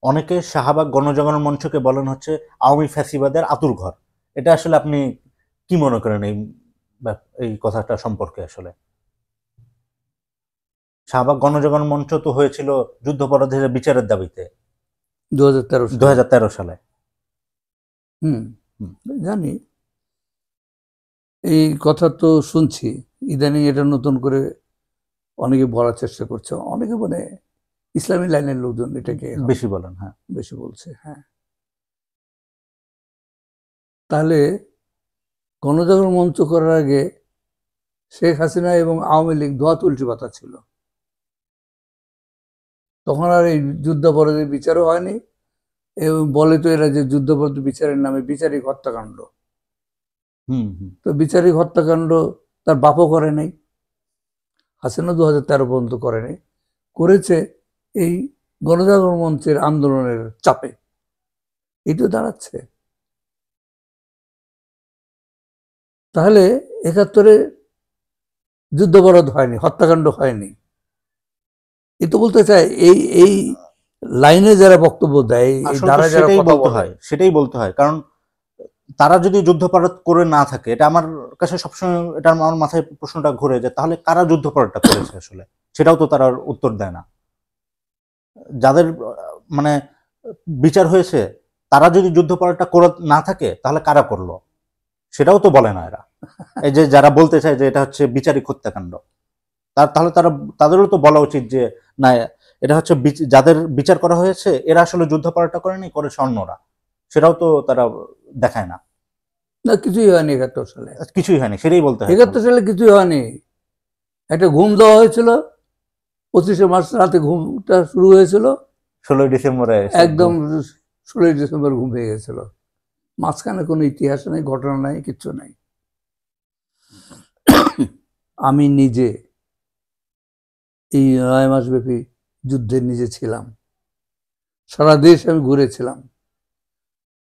অনেকে শাহবাগ গণজাগরণ মঞ্চকে বলেন হচ্ছে আওয়ামী ফ্যাসিবাদের আঁতুড়ঘর। এটা আসলে আপনি কি মনে করেন এই কথাটা সম্পর্কে? আসলে শাহবাগ গণজাগরণ মঞ্চ তো হয়েছিল যুদ্ধাপরাধীদের বিচারের দাবিতে 2013 সালে। 2013 সালে। হুম, হুম, জানি। এই কথা তো শুনছি ইদানিং, এটা নতুন করে অনেকে বলার চেষ্টা করছে, অনেকে মানে ইসলামী লাইনের লোকজন এটাকে এখন বেশি বলেন, হ্যাঁ। বেশি বলছে। হ্যাঁ, তাহলে গণজাগরণ মঞ্চ করার আগে শেখ হাসিনা এবং আওয়ামী লীগ ধোয়া তুলসী পাতা ছিল। তখন আর এই যুদ্ধাপরাধীর বিচারও হয়নি, এবং বলে তো এরা যে যুদ্ধাপরাধী বিচারের নামে বিচারিক হত্যাকাণ্ড। হুম হুম। তো বিচারিক হত্যাকাণ্ড তার বাপও করে নাই, হাসিনা 2013 পর্যন্ত করেনি, করেছে এই গণজাগরণ মঞ্চের আন্দোলনের চাপে। এটা দাঁড়াচ্ছে। তাহলে 71-এ যুদ্ধাপরাধ হয়নি, হত্যাকাণ্ড হয়নি। এ তো বলতে চাই এই এই লাইনে যারা বক্তব্য দেয়, এই আসলে তো দ্বারা যারা সেটাই কথা বলতে বলে, হয়, সেটাই বলতে হয়, কারণ তারা যদি যুদ্ধাপরাধ করে না থাকে, এটা আমার কাছে সবসময়, এটা আমার মাথায় প্রশ্নটা ঘুরে যে তাহলে কারা যুদ্ধাপরাধটা করেছে আসলে, সেটাও তো তারা উত্তর দেয় না। যাদের মানে বিচার হয়েছে, তারা যদি যুদ্ধাপরাধটা করে না থাকে তাহলে কারা করলো, সেটাও তো বলে না এরা। এই যে যারা বলতে চায় যে এটা হচ্ছে বিচারিক হত্যাকাণ্ড, তাহলে তাদেরও তো বলা উচিত যে না, এটা হচ্ছে যাদের বিচার করা হয়েছে এরা আসলে যুদ্ধাপরাধটা করেনি, করেছে অন্যরা। সেটাও তো তারা দেখায় না। না কিছুই হয়নি 71 সালে। কিছুই হয়নি, সেটাই বলতে হয়। 71 সালে কিছুই হয়নি। একটা ঘুম দেওয়া হয়েছিল, 25শে মার্চ রাতে ঘুমটা শুরু হয়েছিল, 16ই ডিসেম্বরে একদম 16ই ডিসেম্বর ঘুম হয়ে গেছিল। মাঝখানে কোনো ইতিহাস নেই, ঘটনা নাই, কিচ্ছু নাই। আমি নিজে এই 9 মাস ব্যাপী যুদ্ধে নিজে ছিলাম, সারা দেশ আমি ঘুরেছিলাম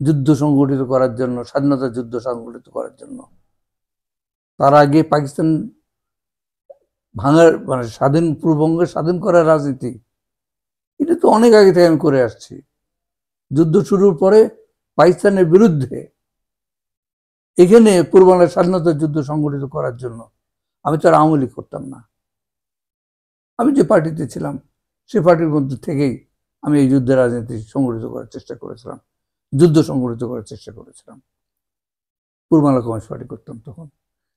যুদ্ধ সংগঠিত করার জন্য, স্বাধীনতা যুদ্ধ সংগঠিত করার জন্য। তার আগে পাকিস্তান ভাঙার মানে স্বাধীন পূর্ববঙ্গে স্বাধীন করার রাজনীতি, এটা তো অনেক আগে থেকে আমি করে আসছি। যুদ্ধ শুরুর পরে পাকিস্তানের বিরুদ্ধে এখানে পূর্ববাংলার স্বাধীনতা যুদ্ধ সংগঠিত করার জন্য আমি তো আর আওয়ামী লীগ করতাম না। আমি যে পার্টিতে ছিলাম সে পার্টির মধ্যে থেকেই আমি এই যুদ্ধের রাজনীতি সংগঠিত করার চেষ্টা করেছিলাম, যুদ্ধ সংগঠিত করার চেষ্টা করেছিলাম। পূর্ব বাংলা কমিউনিস্ট পার্টি করতাম তখন।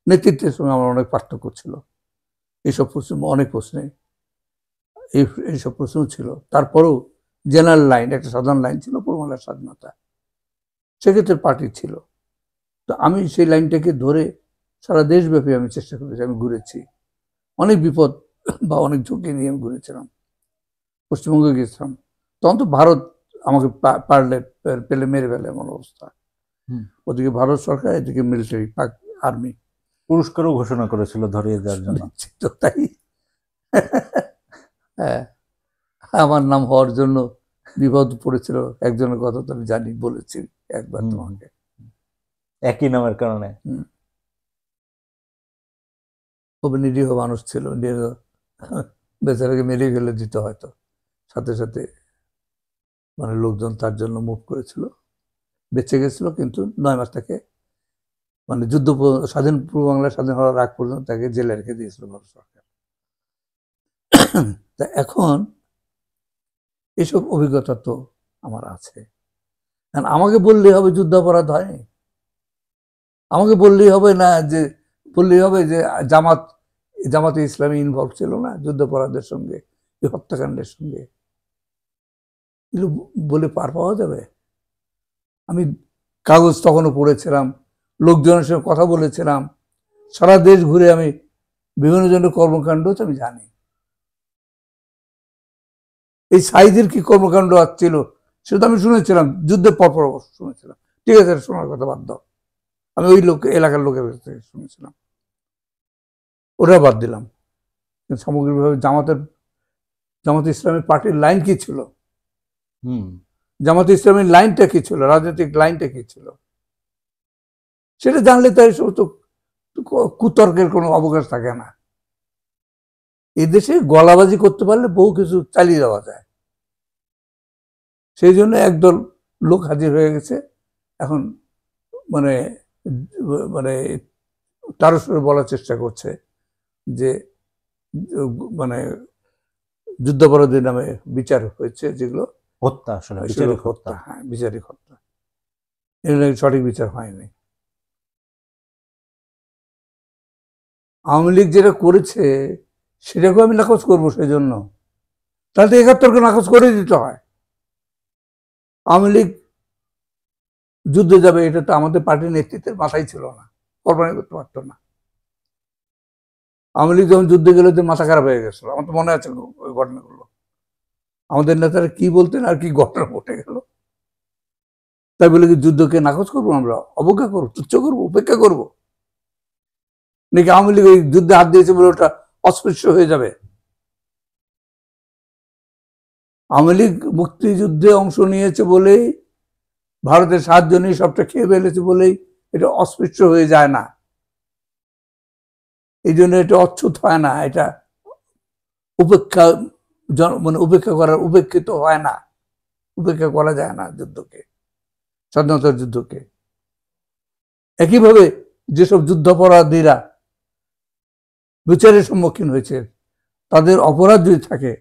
নেতৃত্বের সঙ্গে আমার অনেক পার্থক্য ছিল এইসব প্রশ্ন, অনেক প্রশ্নে এইসব প্রশ্ন ছিল। তারপরেও জেনারেল লাইন, একটা সাধারণ লাইন ছিল পূর্ব বাংলার স্বাধীনতা, সেক্ষেত্রে পার্টি ছিল। তো আমি সেই লাইনটাকে ধরে সারা দেশব্যাপী আমি চেষ্টা করেছি, আমি ঘুরেছি, অনেক বিপদ বা অনেক ঝুঁকি নিয়ে আমি ঘুরেছিলাম। পশ্চিমবঙ্গে গেছিলাম, তখন তো ভারত আমাকে পারলে পেলে মেরে ফেলে এমন অবস্থা। ওদিকে ভারত সরকার, এদিকে মিলিটারি, আর্মি। পুরস্কারও ঘোষণা করেছিল ধরিয়ে দেওয়ার জন্য। তো তাই হ্যাঁ, আমার নাম হওয়ার জন্য বিপদ পড়েছিল একজনের কথা তো আমি জানি, বলেছি একবার তোমাকে। একই নামের কারণে। খুব নিরীহ মানুষ ছিল, নিরীহ, বেচারাকে মেরে ফেলে দিতে হয়তো, সাথে সাথে মানে লোকজন তার জন্য মুভ করেছিল, বেঁচে গেছিল। কিন্তু 9 মাস তাকে মানে যুদ্ধ স্বাধীন পূর্ব বাংলা স্বাধীন হওয়ার আগ পর্যন্ত তাকে জেলে রেখে দিয়েছিল ভারত সরকার। তা এখন এসব অভিজ্ঞতা তো আমার আছে। কারণ আমাকে বললেই হবে যুদ্ধাপরাধ হয়নি, আমাকে বললেই হবে না যে, বললেই হবে যে জামাতে ইসলামী ইনভলভ ছিল না যুদ্ধাপরাধের সঙ্গে, এই হত্যাকাণ্ডের সঙ্গে, এগুলো বলে পার পাওয়া যাবে? আমি কাগজ তখনও পড়েছিলাম, লোকজনের সঙ্গে কথা বলেছিলাম, সারা দেশ ঘুরে আমি বিভিন্ন জনের কর্মকাণ্ড আমি জানি। এই সাইজের কি কর্মকাণ্ড ছিল সেটা আমি শুনেছিলাম, যুদ্ধের পরপর শুনেছিলাম। ঠিক আছে, শোনার কথা বাদ দাও, আমি ওই এলাকার লোকের কাছ থেকে শুনেছিলাম, ওটা বাদ দিলাম। সামগ্রিকভাবে জামাতে ইসলামী পার্টির লাইন কি ছিল, জামাতে ইসলামীর লাইনটা কি ছিল, রাজনৈতিক লাইনটা কি ছিল, সেটা জানলে তাই সমস্ত কুতর্কের কোনো অবকাশ থাকে না। এদেশে গলাবাজি করতে পারলে বহু কিছু চালিয়ে দেওয়া যায়। সেই জন্য একদল লোক হাজির হয়ে গেছে এখন, মানে মানে তারস্বরে বলার চেষ্টা করছে যে মানে যুদ্ধাপরাধীর নামে বিচার হয়েছে, যেগুলো হত্যা, আসলে সেগুলো বিচারিক হত্যা। হত্যা, হ্যাঁ বিচারিক হত্যা, এগুলো সঠিক বিচার হয়নি। আওয়ামী লীগ যেটা করেছে সেটাকে আমি নাকচ করবো, সেই জন্য তাহলে তো ৭১কে নাকচ করে দিতে হয়। আওয়ামী লীগ যুদ্ধে যাবে এটা তো আমাদের পার্টির নেতৃত্বের মাথায় ছিল না, কল্পনা করতে পারতো না। আওয়ামী লীগ যখন যুদ্ধে গেলে তো মাথা খারাপ হয়ে গেছিল, আমার তো মনে আছে ওই ঘটনাগুলো। আমাদের নেতারা কি বলতেন আর কি ঘটনা ঘটে গেল। তাই বলে কি যুদ্ধকে নাকচ করবো, আমরা অবজ্ঞা করবো, তুচ্ছ করবো, উপেক্ষা করবো নাকি আওয়ামী লীগ ওই যুদ্ধে হাত দিয়েছে বলে ওটা অস্পৃশ্য হয়ে যাবে? আওয়ামী লীগ মুক্তিযুদ্ধে অংশ নিয়েছে বলেই, ভারতের ৭ জনই সবটা খেয়ে ফেলেছে বলেই এটা অস্পৃশ্য হয়ে যায় না, এই জন্য এটা অচ্ছুত হয় না, এটা উপেক্ষা মানে উপেক্ষিত হয় না, উপেক্ষা করা যায় না যুদ্ধকে, স্বাধীনতার যুদ্ধকে। একইভাবে যেসব যুদ্ধাপরাধীরা বিচারের সম্মুখীন হয়েছে, তাদের অপরাধ যদি থাকে,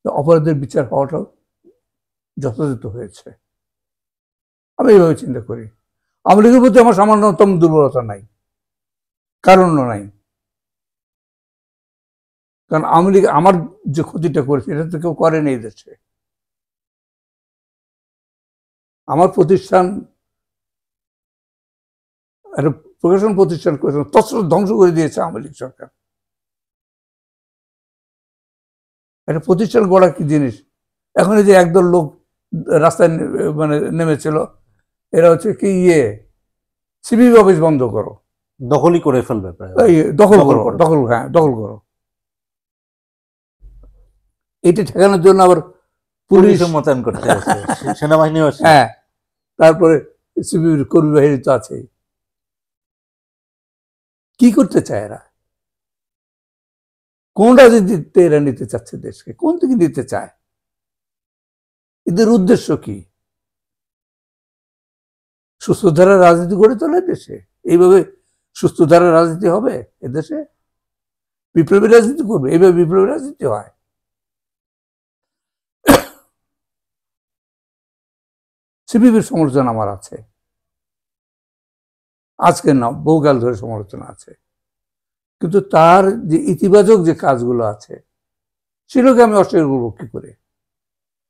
অপরাধের বিচার হওয়াটাও যথাযথ হয়েছে। আমি এইভাবে চিন্তা করি। আওয়ামী লীগের প্রতি আমার সামান্যতম দুর্বলতা নাই, কারণও নাই। কারণ আওয়ামী লীগ আমার যে ক্ষতিটা করেছে এটা তো কেউ করেনি এই দেশে। আমার প্রতিষ্ঠান, একটা প্রকাশন প্রতিষ্ঠান করেছে, তছরূপ ধ্বংস করে দিয়েছে আওয়ামী লীগ সরকার। একটা প্রতিষ্ঠান গড়া কি জিনিস। এখন এই যে একদল লোক রাস্তায় মানে নেমেছিল, এরা হচ্ছে কি সিপিবি অফিস বন্ধ করো, দখলই করে ফেলবে প্রায়। দখল করো, দখল, হ্যাঁ দখল করো। এটা ঠেকানোর জন্য আবার পুলিশ মোতায়েন করতে হচ্ছে, সেনাবাহিনী আছে, হ্যাঁ, তারপরে সিপিবির কর্মী বাহিনী তো আছে। কি করতে চায় এরা? কোন রাজনীতিতে এরা নিতে চাচ্ছে দেশকে, কোন দিকে নিতে চায়? এদের উদ্দেশ্য কি? সুস্থ ধারার রাজনীতি গড়ে তোলে দেশে? এইভাবে সুস্থ ধারার রাজনীতি হবে এদেশে? বিপ্লবী রাজনীতি করবে? এইভাবে বিপ্লবী রাজনীতি হয়? সিপিবির সমালোচনা আমার আছে, আজকে না, বহুকাল ধরে সমালোচনা আছে, কিন্তু তার যে ইতিবাচক যে কাজগুলো আছে সেগুলোকে আমি অস্বীকার করবো কি করে?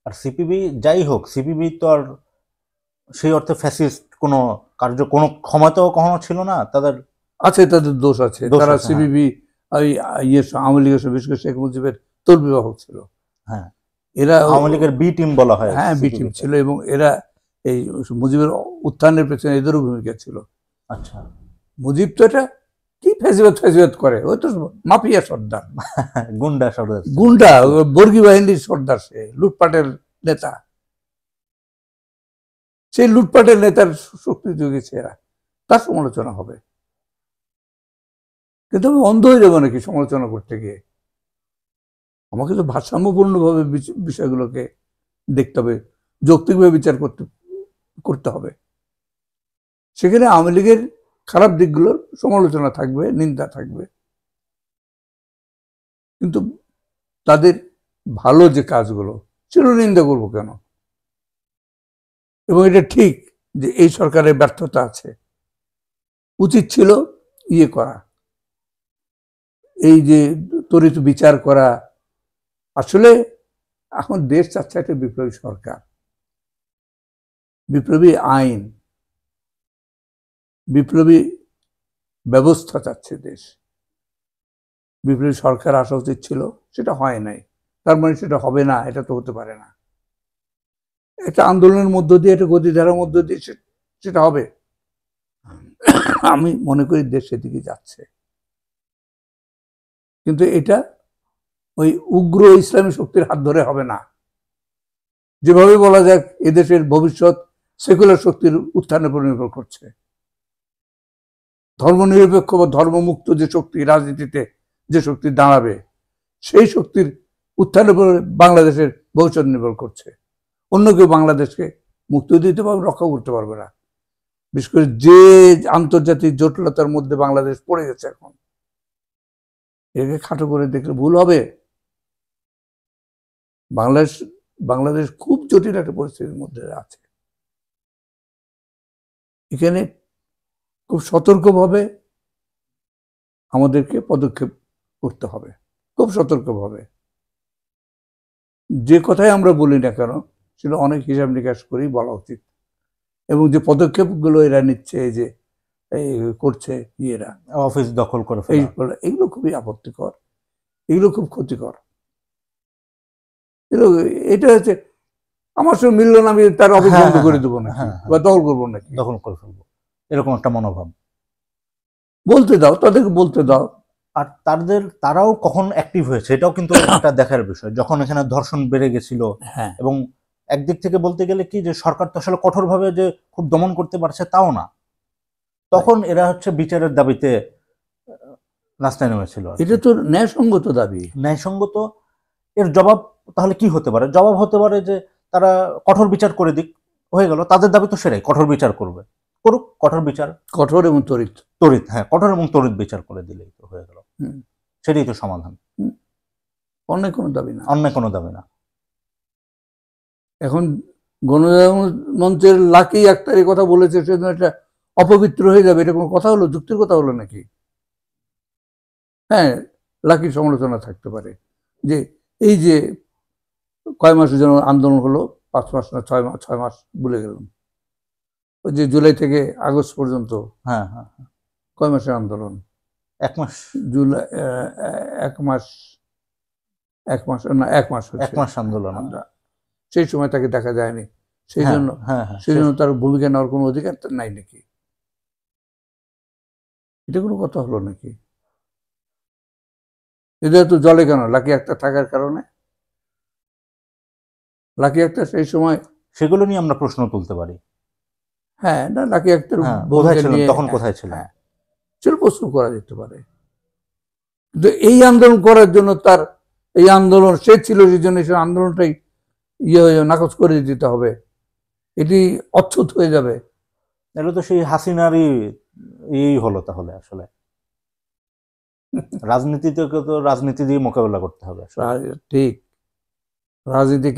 আর সিপিবি যাই হোক, সিপিবি তো আর সেই অর্থে ফ্যাসিস্ট কোনো কোনো ক্ষমতাও কখনো ছিল না তাদের। আছে, তাদের দোষ আছে। তারা সিপিবি আওয়ামী লীগের বিশেষ করে শেখ মুজিবের তলবিবাহক ছিল। হ্যাঁ, এরা আওয়ামী লীগের বি টিম বলা হয়। হ্যাঁ, বি টিম ছিল, এবং এরা এই মুজিবের উত্থানের পেছনে এদেরও ভূমিকা ছিল। আচ্ছা, মুজিব তো এটা কি ফেজিবাদ করে, ওই তো মাফিয়া সর্দার, গুন্ডা সর্দার, গুন্ডা বর্গী বাহিনীর সর্দার, সে লুটপাটের নেতা। সেই লুটপাটের নেতার শক্তি যোগেছে এরা, তার সমালোচনা হবে। কিন্তু আমি অন্ধ হয়ে যাবো নাকি সমালোচনা করতে গিয়ে? আমাকে তো ভারসাম্যপূর্ণভাবে বিষয়গুলোকে দেখতে হবে, যৌক্তিকভাবে বিচার করতে হবে। সেখানে আওয়ামী লীগের খারাপ দিকগুলোর সমালোচনা থাকবে, নিন্দা থাকবে, কিন্তু তাদের ভালো যে কাজগুলো সেগুলো নিন্দা করবো কেন? এবং এটা ঠিক যে এই সরকারের ব্যর্থতা আছে, উচিত ছিল করা, এই যে ত্বরিত বিচার করা। আসলে এখন দেশ চাচ্ছে একটা বিপ্লবী সরকার, বিপ্লবী আইন, বিপ্লবী ব্যবস্থা চাচ্ছে দেশ। বিপ্লবী সরকার আসা উচিত ছিল, সেটা হয় নাই। তার মানে সেটা হবে না, এটা তো হতে পারে না। একটা আন্দোলনের মধ্য দিয়ে, একটা গতিধারার মধ্য দিয়ে সেটা হবে। আমি মনে করি দেশ সেদিকে যাচ্ছে, কিন্তু এটা ওই উগ্র ইসলামী শক্তির হাত ধরে হবে না। যেভাবে বলা যাক এদেশের ভবিষ্যৎ সেকুলার শক্তির উত্থানের উপর নির্ভর করছে। ধর্মনিরপেক্ষ বা ধর্মমুক্ত যে শক্তি রাজনীতিতে, যে শক্তি দাঁড়াবে, সেই শক্তির উত্থানের উপর বাংলাদেশের ভবিষ্যৎ নির্ভর করছে। অন্য কেউ বাংলাদেশকে মুক্তি দিতে পারবে, রক্ষা করতে পারবে না। বিশেষ করে যে আন্তর্জাতিক জটিলতার মধ্যে বাংলাদেশ পড়ে গেছে এখন, একে খাটো করে দেখলে ভুল হবে। বাংলাদেশ খুব জটিল একটা পরিস্থিতির মধ্যে আছে। এখানে খুব সতর্কভাবে আমাদেরকে পদক্ষেপ করতে হবে, খুব সতর্কভাবে। যে কথাই আমরা বলি না কেন সেটা অনেক হিসাব নিকাশ করেই বলা উচিত। এবং যে পদক্ষেপগুলো এরা নিচ্ছে, এই যে করছে ইয়েরা, অফিস দখল করে এগুলো খুবই আপত্তিকর, এগুলো খুব ক্ষতিকর। এটা হচ্ছে আমার সঙ্গে মিললো না, আমি তার অফিস বন্ধ করে দেবো না, বা দখল করবো নাকি, দখল করে ফেলবো, এরকম একটা মনোভাব। বলতে দাও, তাদেরকে বলতে দাও। আর তারাও কখন অ্যাক্টিভ হয়েছে এটাও কিন্তু একটা দেখার বিষয়। যখন এখানে ধর্ষণ বেড়ে গেছিল, এবং একদিক থেকে বলতে গেলে কি যে সরকার তো আসলে কঠোরভাবে যে খুব দমন করতে পারছে তাও না, তখন এরা হচ্ছে বিচারের দাবিতে রাস্তায় নেমেছিল। এটা তো ন্যায়সঙ্গত দাবি, ন্যায়সঙ্গত। এর জবাব তাহলে কি হতে পারে? জবাব হতে পারে যে তারা কঠোর বিচার করে দিক, হয়ে গেল। তাদের দাবি তো সেটাই, কঠোর বিচার করবে, করুক কঠোর বিচার, কঠোর এবং তড়িৎ। হ্যাঁ, কঠোর এবং তড়িৎ বিচার করে দিলেই তো হয়ে গেল, সেটাই তো সমাধান। অন্য কোনো দাবি না, অন্য কোনো দাবি না। এখন গণজাগরণ মঞ্চের লাকি আক্তার এই কথা বলেছে, সেজন্য এটা অপবিত্র হয়ে যাবে, এটা কোনো কথা হলো? যুক্তির কথা হলো নাকি? হ্যাঁ, লাকির সমালোচনা থাকতে পারে যে এই যে কয় মাসের জন্য আন্দোলন হলো, 5 মাস না 6 মাস ভুলে গেলাম, ওই যে জুলাই থেকে আগস্ট পর্যন্ত, হ্যাঁ, কয় মাসের আন্দোলন? 1 মাস। জুলাই 1 মাস না 1 মাস হচ্ছে 1 মাস আন্দোলন। আমরা সেই সময় তাকে দেখা যায়নি, সেই জন্য তার ভূমিকা নেওয়ার কোনো অধিকার নাই নাকি? এটা কোনো কথা হলো নাকি? এটা তো জলে কেন? লাকি আক্তার থাকার কারণে। লাকি আক্তার সেই সময়, সেগুলো নিয়ে আমরা প্রশ্ন তুলতে পারি। হ্যাঁ, না লাকি আক্তার তখন কোথায় ছিল, সেটা প্রশ্ন করা যেতে পারে। কিন্তু এই আন্দোলন করার জন্য তার, এই আন্দোলন সে ছিল, সেই জন্য সেই আন্দোলনটাই নাকচ করে দিতে হবে, এটি অচ্ছুত হয়ে যাবে। এগুলো তো সেই হাসিনারই হলো তাহলে। আসলে রাজনীতিতে তো রাজনীতি দিয়ে মোকাবেলা করতে হবে। ঠিক, রাজনীতি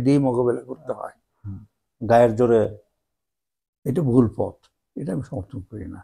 দিয়ে মোকাবেলা করতে হয়, গায়ের জোরে। এটা ভুল পথ, এটা আমি সমর্থন করি না।